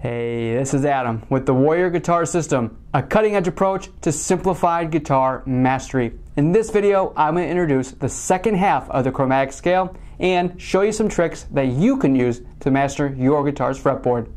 Hey, this is Adam with the Warrior Guitar System, a cutting-edge approach to simplified guitar mastery. In this video, I'm going to introduce the second half of the chromatic scale and show you some tricks that you can use to master your guitar's fretboard.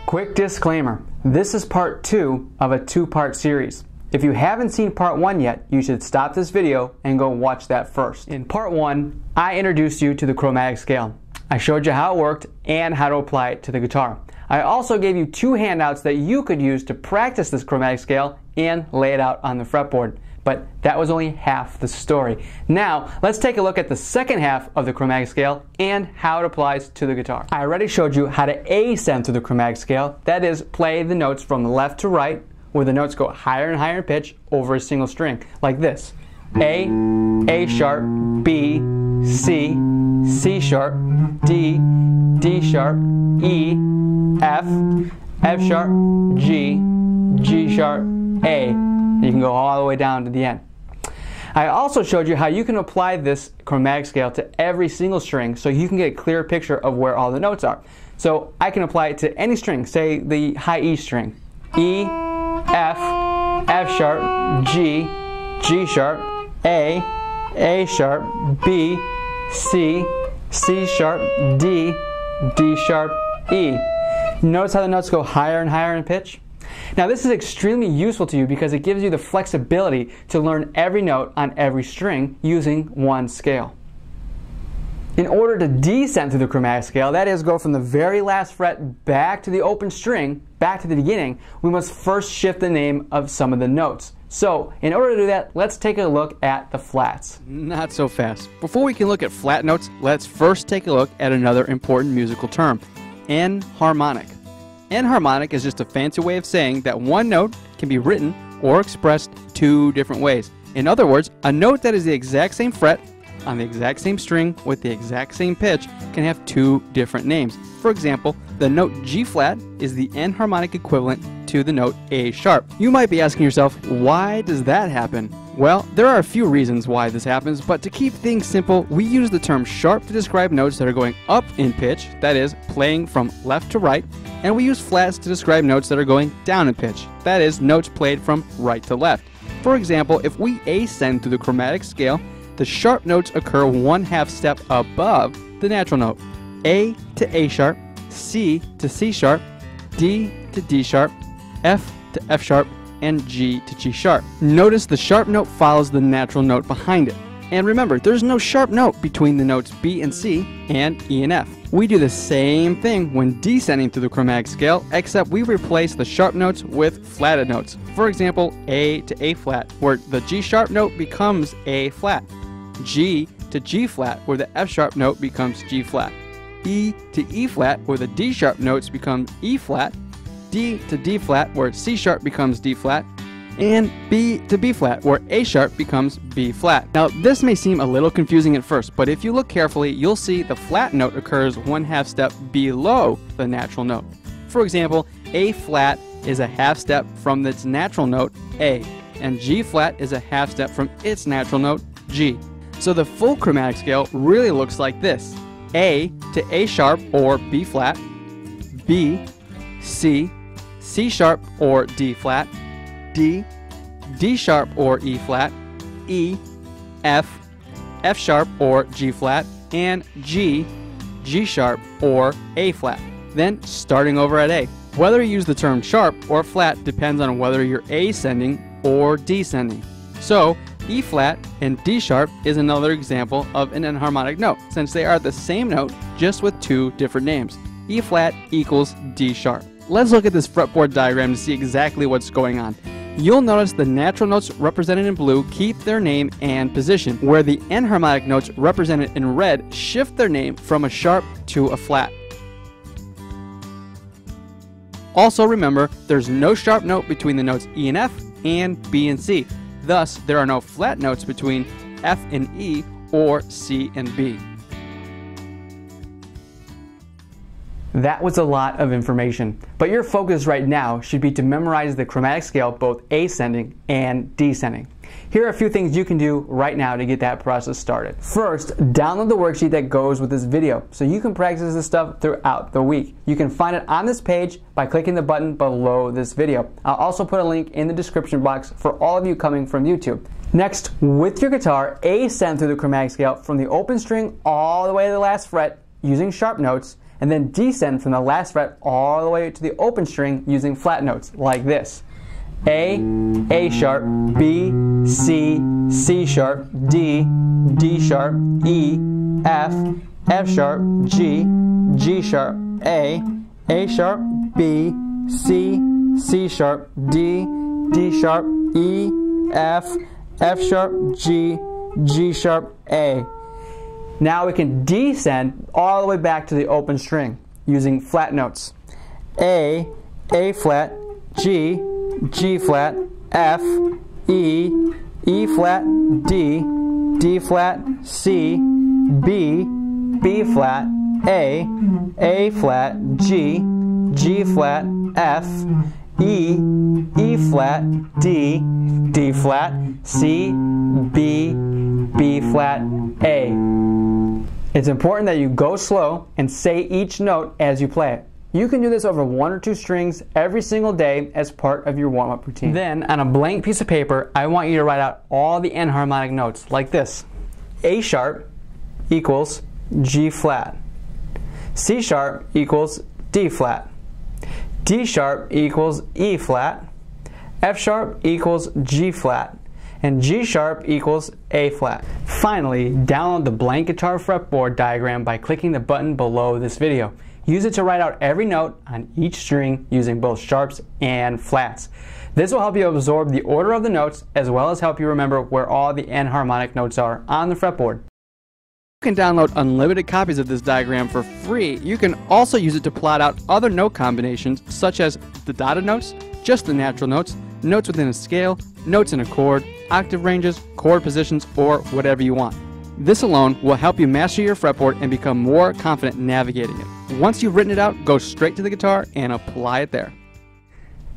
Quick disclaimer, this is part 2 of a 2-part series. If you haven't seen part 1 yet, you should stop this video and go watch that first. In part 1, I introduced you to the chromatic scale. I showed you how it worked and how to apply it to the guitar. I also gave you 2 handouts that you could use to practice this chromatic scale and lay it out on the fretboard. But that was only half the story. Now, let's take a look at the second half of the chromatic scale and how it applies to the guitar. I already showed you how to ascend through the chromatic scale. That is, play the notes from left to right, where the notes go higher and higher in pitch over a single string, like this. A sharp, B, C, C sharp, D, D sharp, E, F sharp, G, G sharp, A. You can go all the way down to the end. I also showed you how you can apply this chromatic scale to every single string so you can get a clear picture of where all the notes are. So I can apply it to any string, say the high E string. E, F sharp, G, G sharp, A sharp, B, C, C sharp, D, D sharp, E. Notice how the notes go higher and higher in pitch? Now this is extremely useful to you because it gives you the flexibility to learn every note on every string using one scale. In order to descend through the chromatic scale, that is, go from the very last fret back to the open string, back to the beginning, we must first shift the name of some of the notes. So, in order to do that, let's take a look at the flats. Not so fast. Before we can look at flat notes, let's first take a look at another important musical term, enharmonic. Enharmonic is just a fancy way of saying that one note can be written or expressed 2 different ways. In other words, a note that is the exact same fret on the exact same string with the exact same pitch can have 2 different names. For example, the note G flat is the enharmonic equivalent to the note A sharp. You might be asking yourself, why does that happen? Well, there are a few reasons why this happens, but to keep things simple, we use the term sharp to describe notes that are going up in pitch, that is, playing from left to right, and we use flats to describe notes that are going down in pitch, that is, notes played from right to left. For example, if we ascend through the chromatic scale, the sharp notes occur 1/2 step above the natural note. A to A sharp, C to C sharp, D to D sharp, F to F sharp, and G to G sharp. Notice the sharp note follows the natural note behind it. And remember, there's no sharp note between the notes B and C and E and F. We do the same thing when descending through the chromatic scale, except we replace the sharp notes with flatted notes. For example, A to A flat, where the G sharp note becomes A flat. G to G flat, where the F sharp note becomes G flat. E to E flat, where the D sharp notes become E flat. D to D flat, where C sharp becomes D flat. And B to B flat, where A sharp becomes B flat. Now this may seem a little confusing at first, but if you look carefully, you'll see the flat note occurs 1/2 step below the natural note. For example, A flat is a 1/2 step from its natural note, A, and G flat is a 1/2 step from its natural note, G. So the full chromatic scale really looks like this. A to A sharp or B flat, B, C, C sharp or D flat, D, D sharp or E flat, E, F, F sharp or G flat, and G, G sharp or A flat. Then starting over at A. Whether you use the term sharp or flat depends on whether you're ascending or descending. So E flat and D sharp is another example of an enharmonic note, since they are the same note just with 2 different names. E flat equals D sharp. Let's look at this fretboard diagram to see exactly what's going on. You'll notice the natural notes represented in blue keep their name and position, where the enharmonic notes represented in red shift their name from a sharp to a flat. Also remember, there's no sharp note between the notes E and F and B and C. Thus, there are no flat notes between F and E or C and B. That was a lot of information, but your focus right now should be to memorize the chromatic scale both ascending and descending. Here are a few things you can do right now to get that process started. First, download the worksheet that goes with this video so you can practice this stuff throughout the week. You can find it on this page by clicking the button below this video. I'll also put a link in the description box for all of you coming from YouTube. Next, with your guitar, ascend through the chromatic scale from the open string all the way to the last fret using sharp notes, and then descend from the last fret all the way to the open string using flat notes like this. A sharp, B, C, C sharp, D, D sharp, E, F sharp, G sharp, A sharp, B, C, C sharp, D, D sharp, E, F sharp, G sharp, A. Now we can descend all the way back to the open string using flat notes. A flat, G flat, F, E flat, D flat, C, B flat, A flat, G flat, F, E flat, D flat, C, B flat, A. It's important that you go slow and say each note as you play it. You can do this over 1 or 2 strings every single day as part of your warm-up routine. Then, on a blank piece of paper, I want you to write out all the enharmonic notes like this. A sharp equals G flat. C sharp equals D flat. D sharp equals E flat. F sharp equals G flat. And G sharp equals A flat. Finally, download the blank guitar fretboard diagram by clicking the button below this video. Use it to write out every note on each string using both sharps and flats. This will help you absorb the order of the notes as well as help you remember where all the enharmonic notes are on the fretboard. You can download unlimited copies of this diagram for free. You can also use it to plot out other note combinations such as the dotted notes, just the natural notes, notes within a scale, notes in a chord, octave ranges, chord positions, or whatever you want. This alone will help you master your fretboard and become more confident navigating it. Once you've written it out, go straight to the guitar and apply it there.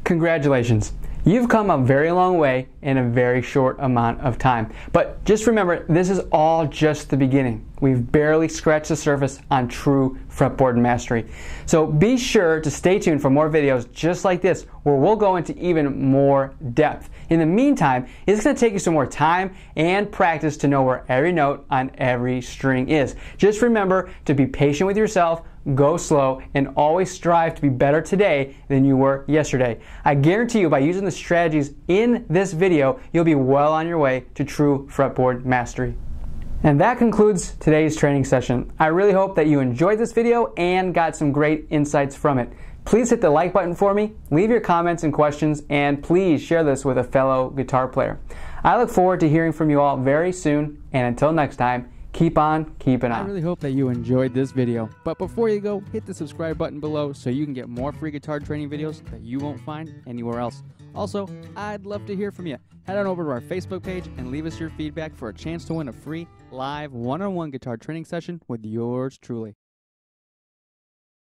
Congratulations! You've come a very long way in a very short amount of time. But just remember, this is all just the beginning. We've barely scratched the surface on true fretboard mastery. So be sure to stay tuned for more videos just like this, where we'll go into even more depth. In the meantime, it's going to take you some more time and practice to know where every note on every string is. Just remember to be patient with yourself, go slow, and always strive to be better today than you were yesterday. I guarantee you by using the strategies in this video, you'll be well on your way to true fretboard mastery. And that concludes today's training session. I really hope that you enjoyed this video and got some great insights from it. Please hit the like button for me, leave your comments and questions, and please share this with a fellow guitar player. I look forward to hearing from you all very soon, and until next time, keep on keeping on. I really hope that you enjoyed this video, but before you go, hit the subscribe button below so you can get more free guitar training videos that you won't find anywhere else. Also, I'd love to hear from you. Head on over to our Facebook page and leave us your feedback for a chance to win a free live one-on-one guitar training session with yours truly.